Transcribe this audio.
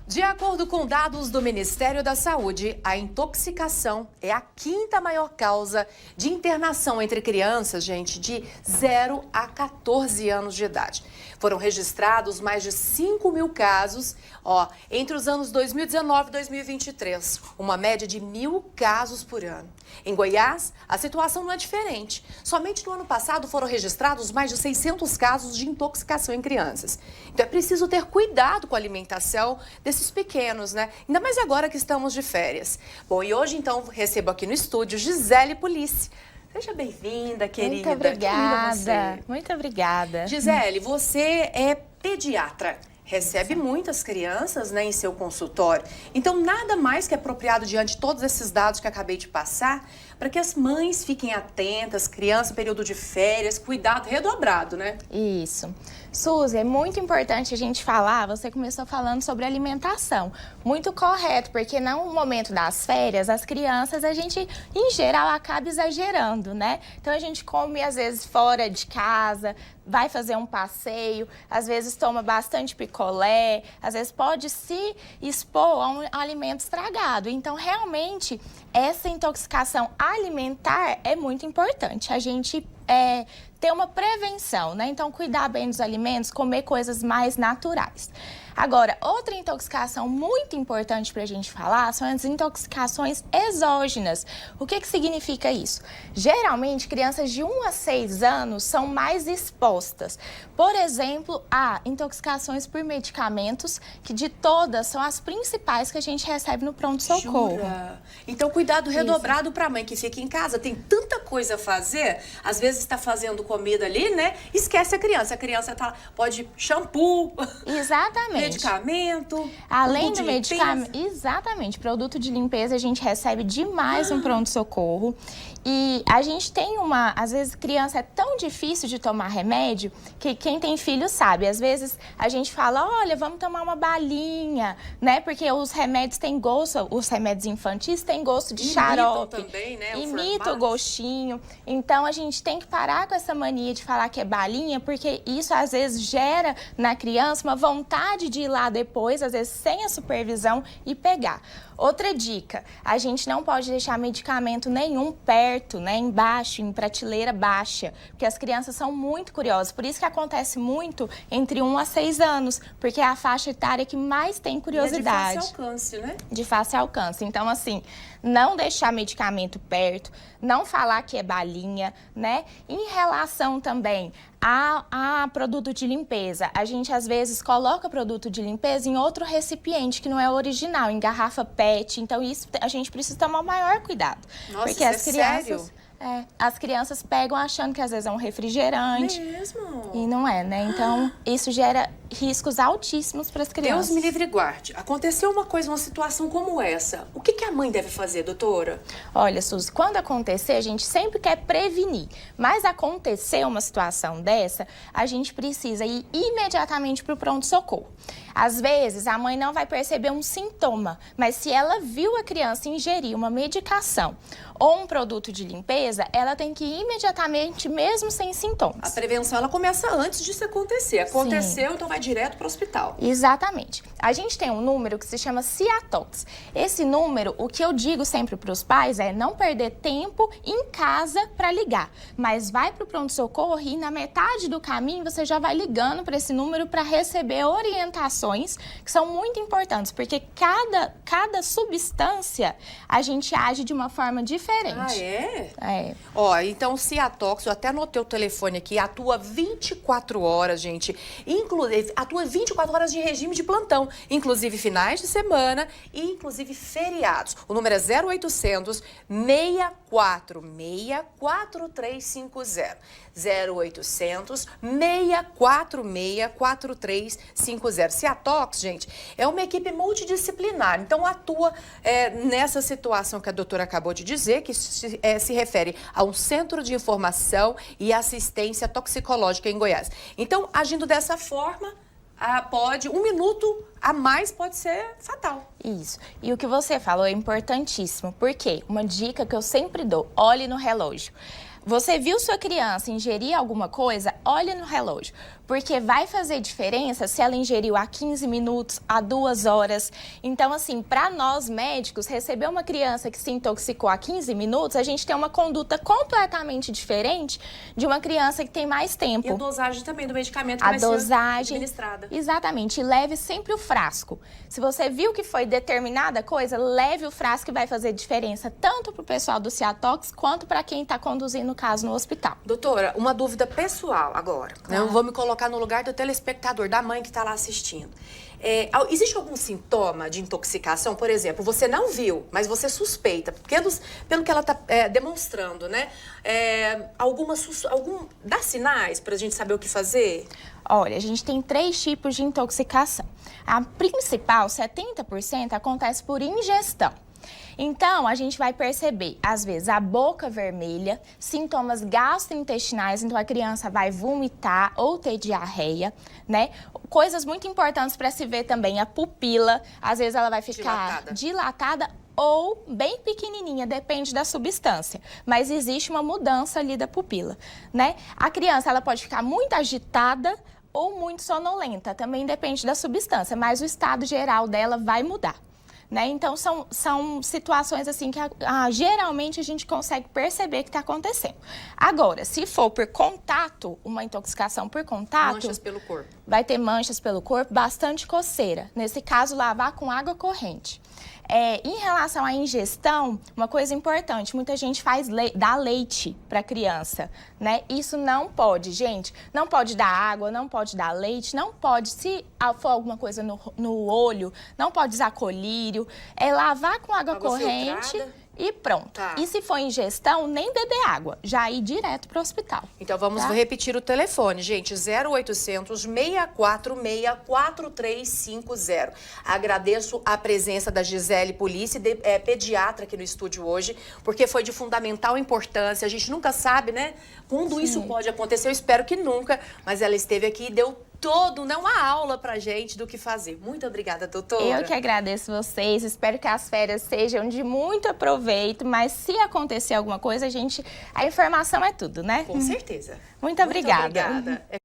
De acordo com dados do Ministério da Saúde, a intoxicação é a quinta maior causa de internação entre crianças, gente, de 0 a 14 anos de idade. Foram registrados mais de 5.000 casos, entre os anos 2019 e 2023, uma média de 1.000 casos por ano. Em Goiás, a situação não é diferente. Somente no ano passado foram registrados mais de 600 casos de intoxicação em crianças. Então é preciso ter cuidado com a alimentação desses pequenos, né? Ainda mais agora que estamos de férias. Bom, e hoje então recebo aqui no estúdio Gisele Pulice. Seja bem-vinda, querida. Muito obrigada. Você. Muito obrigada. Gisele, você é pediatra. Recebe muitas crianças, né, em seu consultório. Então, nada mais que apropriado diante de todos esses dados que acabei de passar, para que as mães fiquem atentas, crianças, período de férias, cuidado redobrado, né? Isso. Suzy, é muito importante a gente falar, você começou falando sobre alimentação. Muito correto, porque no momento das férias, as crianças, a gente, em geral, acaba exagerando, né? Então, a gente come, às vezes, fora de casa, vai fazer um passeio, às vezes toma bastante picolé, às vezes pode se expor a um alimento estragado. Então, realmente, essa intoxicação alimentar é muito importante. A gente ter uma prevenção, né? Então, cuidar bem dos alimentos, comer coisas mais naturais. Agora, outra intoxicação muito importante para a gente falar são as intoxicações exógenas. O que significa isso? Geralmente, crianças de 1 a 6 anos são mais expostas. Por exemplo, a intoxicações por medicamentos, que de todas são as principais que a gente recebe no pronto-socorro. Então, cuidado redobrado para a mãe que fica em casa, tem tanta coisa a fazer, às vezes está fazendo comida ali, né? Esquece a criança pode shampoo. Exatamente. Medicamento. Além do medicamento, exatamente, produto de limpeza a gente recebe demais no pronto-socorro. E a gente tem às vezes criança é tão difícil de tomar remédio que quem tem filho sabe. Às vezes a gente fala, olha, vamos tomar uma balinha, né? Porque os remédios têm gosto, os remédios infantis têm gosto de xarope. Também, né? Imita o gostinho. Então a gente tem que parar com essa mania de falar que é balinha, porque isso às vezes gera na criança uma vontade de ir lá depois, às vezes sem a supervisão, e pegar. Outra dica, a gente não pode deixar medicamento nenhum perto, né, embaixo, em prateleira baixa, porque as crianças são muito curiosas. Por isso que acontece muito entre 1 a 6 anos, porque é a faixa etária que mais tem curiosidade. E é de fácil alcance, né? De fácil alcance. Então, assim, não deixar medicamento perto, não falar que é balinha, né? Em relação também a produto de limpeza, a gente às vezes coloca produto de limpeza em outro recipiente que não é original, em garrafa PET. Então, isso a gente precisa tomar o maior cuidado. Nossa, porque as crianças, sério? As crianças pegam achando que às vezes é um refrigerante. Mesmo? E não é, né? Então, isso gera riscos altíssimos para as crianças. Deus me livre e guarde. Aconteceu uma situação como essa. O que a mãe deve fazer, doutora? Olha, Suzy, quando acontecer, a gente sempre quer prevenir. Mas acontecer uma situação dessa, a gente precisa ir imediatamente para o pronto-socorro. Às vezes, a mãe não vai perceber um sintoma, mas se ela viu a criança ingerir uma medicação ou um produto de limpeza, ela tem que ir imediatamente, mesmo sem sintomas. A prevenção, ela começa antes disso acontecer. Aconteceu, então vai direto para o hospital. Exatamente. A gente tem um número que se chama Ciatox. Esse número, o que eu digo sempre para os pais é não perder tempo em casa para ligar, mas vai para o pronto-socorro e na metade do caminho você já vai ligando para esse número para receber orientações que são muito importantes, porque cada substância a gente age de uma forma diferente. Ah, é? É. Então o Ciatox, eu até anotei o telefone aqui, atua 24 horas, gente. Inclusive, atua 24 horas de regime de plantão, inclusive finais de semana e inclusive feriados. O número é 0800 646 4350. 0800 646 4350. Ciatox, gente, é uma equipe multidisciplinar, então atua nessa situação que a doutora acabou de dizer, que se refere a um centro de informação e assistência toxicológica em Goiás. Então, agindo dessa forma, um minuto a mais pode ser fatal. Isso. E o que você falou é importantíssimo. Por quê? Uma dica que eu sempre dou, olhe no relógio. Você viu sua criança ingerir alguma coisa? Olhe no relógio. porque vai fazer diferença se ela ingeriu há 15 minutos, há 2 horas. Então, assim, para nós médicos, receber uma criança que se intoxicou há 15 minutos, a gente tem uma conduta completamente diferente de uma criança que tem mais tempo. E a dosagem também do medicamento que vai ser administrada. Exatamente. E leve sempre o frasco. Se você viu que foi determinada coisa, leve o frasco, que vai fazer diferença tanto para o pessoal do Ciatox quanto para quem está conduzindo o caso no hospital. Doutora, uma dúvida pessoal agora. Claro. Eu vou me colocar no lugar do telespectador, da mãe que está lá assistindo. Existe algum sintoma de intoxicação? Por exemplo, você não viu, mas você suspeita, pelo que ela está demonstrando, né? Dá sinais para a gente saber o que fazer? Olha, a gente tem 3 tipos de intoxicação. A principal, 70%, acontece por ingestão. Então, a gente vai perceber, às vezes, a boca vermelha, sintomas gastrointestinais, então a criança vai vomitar ou ter diarreia, Coisas muito importantes para se ver também, a pupila, às vezes ela vai ficar dilatada ou bem pequenininha, depende da substância. Mas existe uma mudança ali da pupila, A criança, ela pode ficar muito agitada ou muito sonolenta, também depende da substância, mas o estado geral dela vai mudar. Então, são situações assim que geralmente a gente consegue perceber que está acontecendo. Agora, se for por contato, uma intoxicação por contato... Manchas pelo corpo. Vai ter manchas pelo corpo, bastante coceira. Nesse caso, lavar com água corrente. Em relação à ingestão, uma coisa importante, muita gente dá leite para a criança, Isso não pode, gente. Não pode dar água, não pode dar leite, não pode, se for alguma coisa no olho, não pode usar colírio. Lavar com água corrente filtrada. E pronto. Tá. E se for ingestão, nem beber água, já ir direto para o hospital. Então vamos repetir o telefone, gente, 0800 646 4350. Agradeço a presença da Gisele Pulice, pediatra aqui no estúdio hoje, porque foi de fundamental importância. A gente nunca sabe, quando isso pode acontecer. Eu espero que nunca, mas ela esteve aqui e deu uma aula pra gente do que fazer. Muito obrigada, doutora. Eu que agradeço vocês, espero que as férias sejam de muito aproveito, mas se acontecer alguma coisa, a informação é tudo, Com certeza. Muito obrigada. Muito obrigada.